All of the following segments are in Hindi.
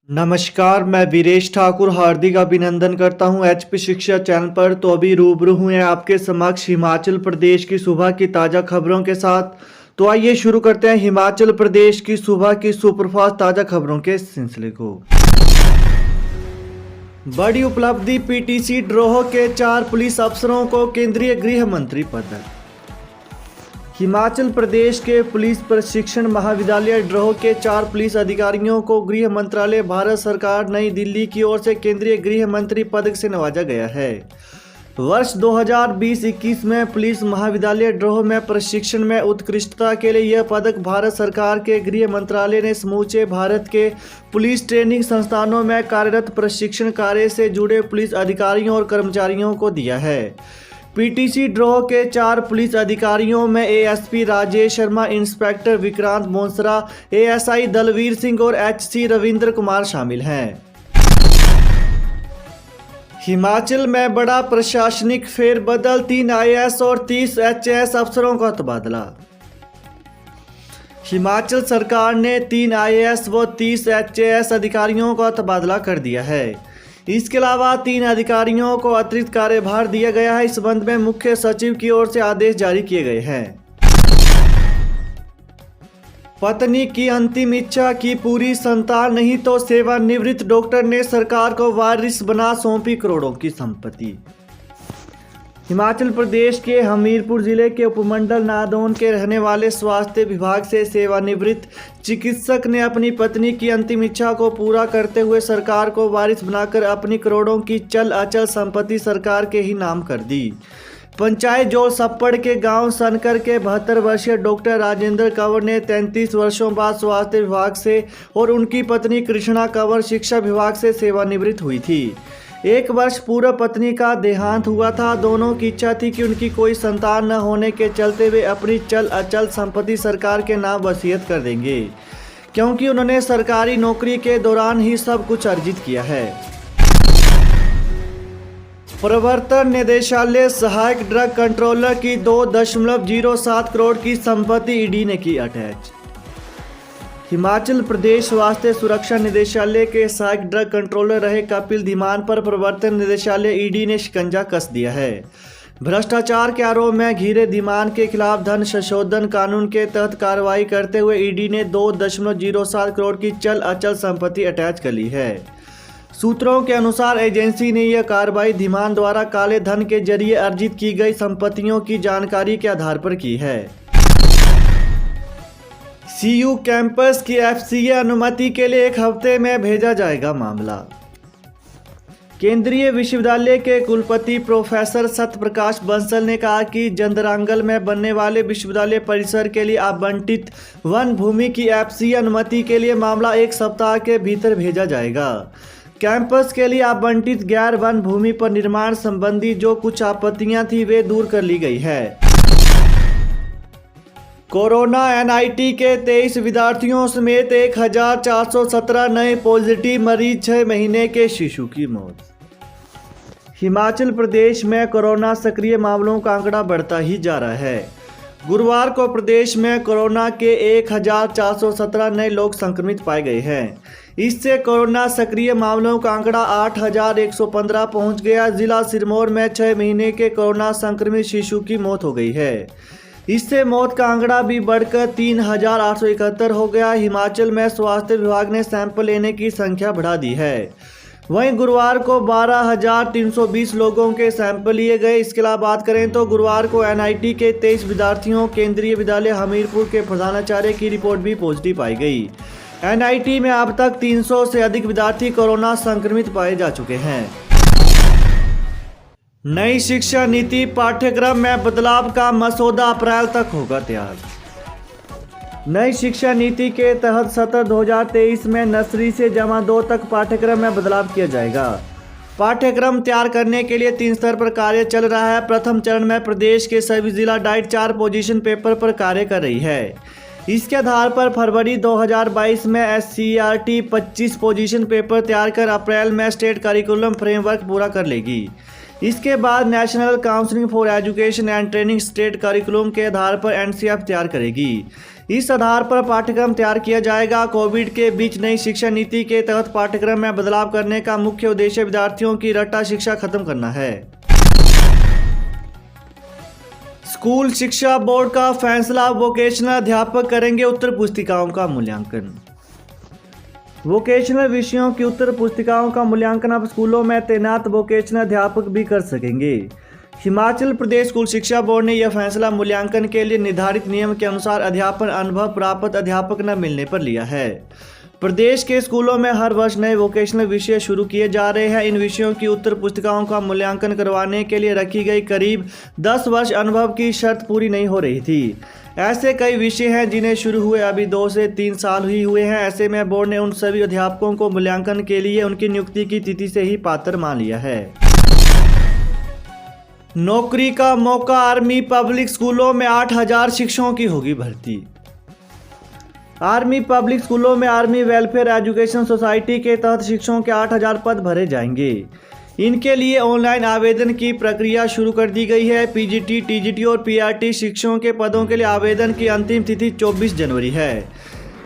नमस्कार, मैं वीरेश ठाकुर हार्दिक अभिनंदन करता हूं एचपी शिक्षा चैनल पर। तो अभी रूबरू हुए आपके समक्ष हिमाचल प्रदेश की सुबह की ताज़ा खबरों के साथ। तो आइए शुरू करते हैं हिमाचल प्रदेश की सुबह की सुपरफास्ट ताज़ा खबरों के सिलसिले को। बड़ी उपलब्धि, पीटीसी ड्रोह के 4 पुलिस अफसरों को केंद्रीय गृह मंत्री पदक। हिमाचल प्रदेश के पुलिस प्रशिक्षण महाविद्यालय ड्रोह के 4 पुलिस अधिकारियों को गृह मंत्रालय भारत सरकार नई दिल्ली की ओर से केंद्रीय गृह मंत्री पदक से नवाजा गया है। वर्ष 2020-21 में पुलिस महाविद्यालय ड्रोह में प्रशिक्षण में उत्कृष्टता के लिए यह पदक भारत सरकार के गृह मंत्रालय ने समूचे भारत के पुलिस ट्रेनिंग संस्थानों में कार्यरत प्रशिक्षण कार्य से जुड़े पुलिस अधिकारियों और कर्मचारियों को दिया है। पीटीसी ड्रोह के 4 पुलिस अधिकारियों में ASP Rajesh Sharma, inspector Vikrant Monsara, ASI Dalvir Singh और एचसी रविंद्र कुमार शामिल हैं। हिमाचल में बड़ा प्रशासनिक फेरबदल, 3 आईएएस और 30 एचएएस अफसरों का तबादला। हिमाचल सरकार ने 3 आईएएस व 30 एचएएस अधिकारियों का तबादला कर दिया है। इसके अलावा 3 अधिकारियों को अतिरिक्त कार्यभार दिया गया है। इस संबंध में मुख्य सचिव की ओर से आदेश जारी किए गए हैं। पत्नी की अंतिम इच्छा की पूरी संतान नहीं तो सेवानिवृत्त डॉक्टर ने सरकार को वारिस बना सौंपी करोड़ों की संपत्ति। हिमाचल प्रदेश के हमीरपुर जिले के उपमंडल नादौन के रहने वाले स्वास्थ्य विभाग से सेवानिवृत्त चिकित्सक ने अपनी पत्नी की अंतिम इच्छा को पूरा करते हुए सरकार को वारिस बनाकर अपनी करोड़ों की चल अचल संपत्ति सरकार के ही नाम कर दी। पंचायत जोल सप्पड़ के गांव सनकर के 72 वर्षीय डॉक्टर राजेंद्र कंवर ने 33 वर्षों बाद स्वास्थ्य विभाग से और उनकी पत्नी कृष्णा कंवर शिक्षा विभाग से सेवानिवृत्त हुई थी। 1 वर्ष पूर्व पत्नी का देहांत हुआ था। दोनों की इच्छा थी कि उनकी कोई संतान न होने के चलते वे अपनी चल अचल संपत्ति सरकार के नाम वसीयत कर देंगे, क्योंकि उन्होंने सरकारी नौकरी के दौरान ही सब कुछ अर्जित किया है। प्रवर्तन निदेशालय सहायक ड्रग कंट्रोलर की 2.07 करोड़ की संपत्ति ईडी ने की अटैच। हिमाचल प्रदेश स्वास्थ्य सुरक्षा निदेशालय के सहायक ड्रग कंट्रोलर रहे कपिल धीमान पर प्रवर्तन निदेशालय ईडी ने शिकंजा कस दिया है। भ्रष्टाचार के आरोप में घिरे धीमान के खिलाफ धन संशोधन कानून के तहत कार्रवाई करते हुए ईडी ने 2.07 करोड़ की चल अचल संपत्ति अटैच कर ली है। सूत्रों के अनुसार एजेंसी ने यह कार्रवाई धीमान द्वारा काले धन के जरिए अर्जित की गई संपत्तियों की जानकारी के आधार पर की है। सीयू कैंपस की एफसीए अनुमति के लिए 1 हफ्ते में भेजा जाएगा मामला। केंद्रीय विश्वविद्यालय के कुलपति प्रोफेसर सत्यप्रकाश बंसल ने कहा कि जंदरांगल में बनने वाले विश्वविद्यालय परिसर के लिए आवंटित वन भूमि की एफसीए अनुमति के लिए मामला 1 सप्ताह के भीतर भेजा जाएगा। कैंपस के लिए आवंटित गैर वन भूमि पर निर्माण संबंधी जो कुछ आपत्तियां थी वे दूर कर ली गई है। कोरोना एनआईटी के 23 विद्यार्थियों समेत 1417 नए पॉजिटिव मरीज, 6 महीने के शिशु की मौत। हिमाचल प्रदेश में कोरोना सक्रिय मामलों का आंकड़ा बढ़ता ही जा रहा है। गुरुवार को प्रदेश में कोरोना के 1417 नए लोग संक्रमित पाए गए हैं। इससे कोरोना सक्रिय मामलों का आंकड़ा 8115 पहुंच गया। जिला सिरमौर में 6 महीने के कोरोना संक्रमित शिशु की मौत हो गई है। इससे मौत का आंकड़ा भी बढ़कर 3871 हो गया। हिमाचल में स्वास्थ्य विभाग ने सैंपल लेने की संख्या बढ़ा दी है। वहीं गुरुवार को 12,320 लोगों के सैंपल लिए गए। इसके अलावा बात करें तो गुरुवार को एनआईटी के 23 विद्यार्थियों, केंद्रीय विद्यालय हमीरपुर के प्रधानाचार्य की रिपोर्ट भी पॉजिटिव पाई गई। एनआईटी में अब तक 300 से अधिक विद्यार्थी कोरोना संक्रमित पाए जा चुके हैं। नई शिक्षा नीति पाठ्यक्रम में बदलाव का मसौदा अप्रैल तक होगा तैयार। नई शिक्षा नीति के तहत सत्र 2023 में नर्सरी से जमा 2 तक पाठ्यक्रम में बदलाव किया जाएगा। पाठ्यक्रम तैयार करने के लिए 3 स्तर पर कार्य चल रहा है। प्रथम चरण में प्रदेश के सभी जिला डाइट 4 पोजीशन पेपर पर कार्य कर रही है। इसके आधार पर फरवरी 2022 में एससीईआरटी 25 पोजीशन पेपर तैयार कर अप्रैल में स्टेट करिकुलम फ्रेमवर्क पूरा कर लेगी। इसके बाद national council for education and training state curriculum के आधार पर एनसीएफ तैयार करेगी। इस आधार पर पाठ्यक्रम तैयार किया जाएगा। कोविड के बीच नई शिक्षा नीति के तहत पाठ्यक्रम में बदलाव करने का मुख्य उद्देश्य विद्यार्थियों की रट्टा शिक्षा खत्म करना है। स्कूल शिक्षा बोर्ड का फैसला, वोकेशनल अध्यापक करेंगे उत्तर पुस्तिकाओं का मूल्यांकन। वोकेशनल विषयों की उत्तर पुस्तिकाओं का मूल्यांकन अब स्कूलों में तैनात वोकेशनल अध्यापक भी कर सकेंगे। हिमाचल प्रदेश स्कूल शिक्षा बोर्ड ने यह फैसला मूल्यांकन के लिए निर्धारित नियम के अनुसार अध्यापन अनुभव प्राप्त अध्यापक न मिलने पर लिया है। प्रदेश के स्कूलों में हर वर्ष नए वोकेशनल विषय शुरू किए जा रहे हैं। इन विषयों की उत्तर पुस्तिकाओं का मूल्यांकन करवाने के लिए रखी गई करीब 10 वर्ष अनुभव की शर्त पूरी नहीं हो रही थी। ऐसे कई विषय हैं जिन्हें शुरू हुए अभी 2 से 3 साल ही हुए हैं। ऐसे में बोर्ड ने उन सभी अध्यापकों को मूल्यांकन के लिए उनकी नियुक्ति की तिथि से ही पात्र मान लिया है। नौकरी का मौका, आर्मी पब्लिक स्कूलों में 8000 शिक्षकों की होगी भर्ती। आर्मी पब्लिक स्कूलों में आर्मी वेलफेयर एजुकेशन सोसाइटी के तहत शिक्षकों के 8000 पद भरे जाएंगे। इनके लिए ऑनलाइन आवेदन की प्रक्रिया शुरू कर दी गई है। पीजीटी, टीजीटी और पीआरटी शिक्षकों के पदों के लिए आवेदन की अंतिम तिथि 24 जनवरी है।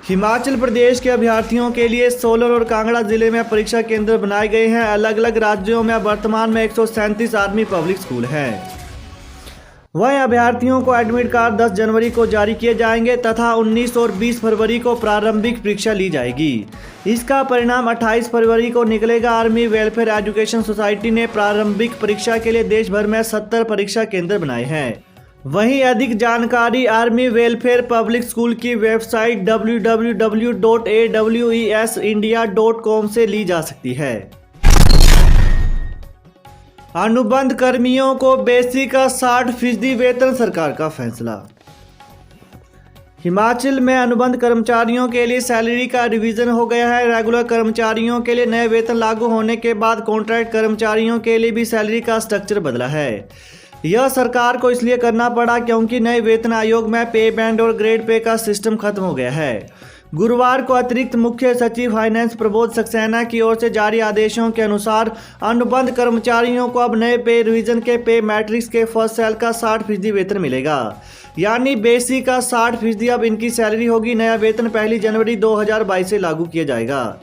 हिमाचल प्रदेश के अभ्यर्थियों के लिए सोलन और कांगड़ा जिले में परीक्षा केंद्र बनाए गए हैं। अलग अलग राज्यों में वर्तमान में 137 आर्मी पब्लिक स्कूल हैं। वहीं अभ्यर्थियों को एडमिट कार्ड 10 जनवरी को जारी किए जाएंगे तथा 19 और 20 फरवरी को प्रारंभिक परीक्षा ली जाएगी। इसका परिणाम 28 फरवरी को निकलेगा। आर्मी वेलफेयर एजुकेशन सोसाइटी ने प्रारंभिक परीक्षा के लिए देश भर में 70 परीक्षा केंद्र बनाए हैं। वहीं अधिक जानकारी आर्मी वेलफेयर पब्लिक स्कूल की वेबसाइट www.awesindia.com से ली जा सकती है। अनुबंध कर्मियों को बेसिक का 60% वेतन, सरकार का फैसला। हिमाचल में अनुबंध कर्मचारियों के लिए सैलरी का रिवीजन हो गया है। रेगुलर कर्मचारियों के लिए नए वेतन लागू होने के बाद कॉन्ट्रैक्ट कर्मचारियों के लिए भी सैलरी का स्ट्रक्चर बदला है। यह सरकार को इसलिए करना पड़ा क्योंकि नए वेतन आयोग में पे बैंड और ग्रेड पे का सिस्टम खत्म हो गया है। गुरुवार को अतिरिक्त मुख्य सचिव फाइनेंस प्रबोध सक्सेना की ओर से जारी आदेशों के अनुसार अनुबंध कर्मचारियों को अब नए पे रिवीजन के पे मैट्रिक्स के फर्स्ट सेल का 60% वेतन मिलेगा। यानी बेसिक का 60% अब इनकी सैलरी होगी। नया वेतन 1 जनवरी 2022 से लागू किया जाएगा।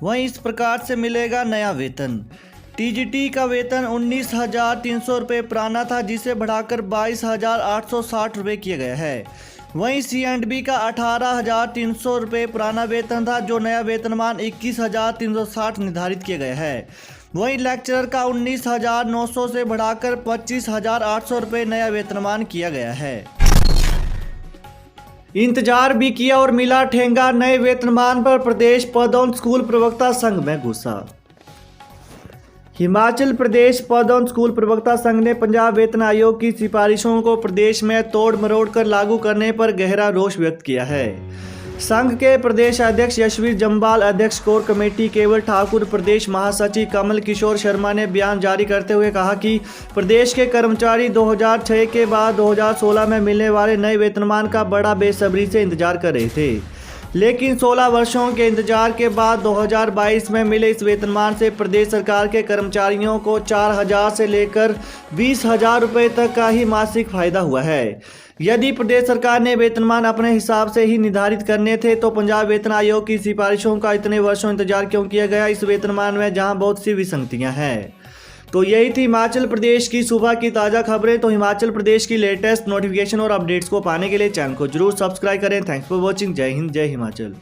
वहीं इस प्रकार से मिलेगा नया वेतन। टीजीटी का वेतन 19,300 रुपये पुराना था, जिसे बढ़ाकर 22,860 रुपये किया गया है। वहीं C&B का 18,300 रुपये पुराना वेतन था, जो नया वेतनमान 21,360 निर्धारित किया गया है। वहीं लेक्चरर का 19,900 से बढ़ाकर 25,800 रुपये नया वेतनमान किया गया है। इंतजार भी किया और मिला ठेंगा, नए वेतनमान पर प्रदेश पदोन्नत स्कूल प्रवक्ता संघ में गुस्सा। हिमाचल प्रदेश पदोन्नत स्कूल प्रवक्ता संघ ने पंजाब वेतन आयोग की सिफारिशों को प्रदेश में तोड़ मरोड़ कर लागू करने पर गहरा रोष व्यक्त किया है। संघ के प्रदेश अध्यक्ष यशवीर जम्बाल, अध्यक्ष कोर कमेटी केवल ठाकुर, प्रदेश महासचिव कमल किशोर शर्मा ने बयान जारी करते हुए कहा कि प्रदेश के कर्मचारी 2006 के बाद 2016 में मिलने वाले नए वेतनमान का बड़ा बेसब्री से इंतजार कर रहे थे, लेकिन 16 वर्षों के इंतजार के बाद 2022 में मिले इस वेतनमान से प्रदेश सरकार के कर्मचारियों को 4,000 से लेकर 20,000 रुपये तक का ही मासिक फायदा हुआ है। यदि प्रदेश सरकार ने वेतनमान अपने हिसाब से ही निर्धारित करने थे तो पंजाब वेतन आयोग की सिफारिशों का इतने वर्षों इंतजार क्यों किया गया इस वेतनमान में, जहां बहुत सी विसंगतियां हैं। तो यही थी हिमाचल प्रदेश की सुबह की ताज़ा खबरें। तो हिमाचल प्रदेश की लेटेस्ट नोटिफिकेशन और अपडेट्स को पाने के लिए चैनल को जरूर सब्सक्राइब करें। Thanks for watching. जय हिंद, जय हिमाचल।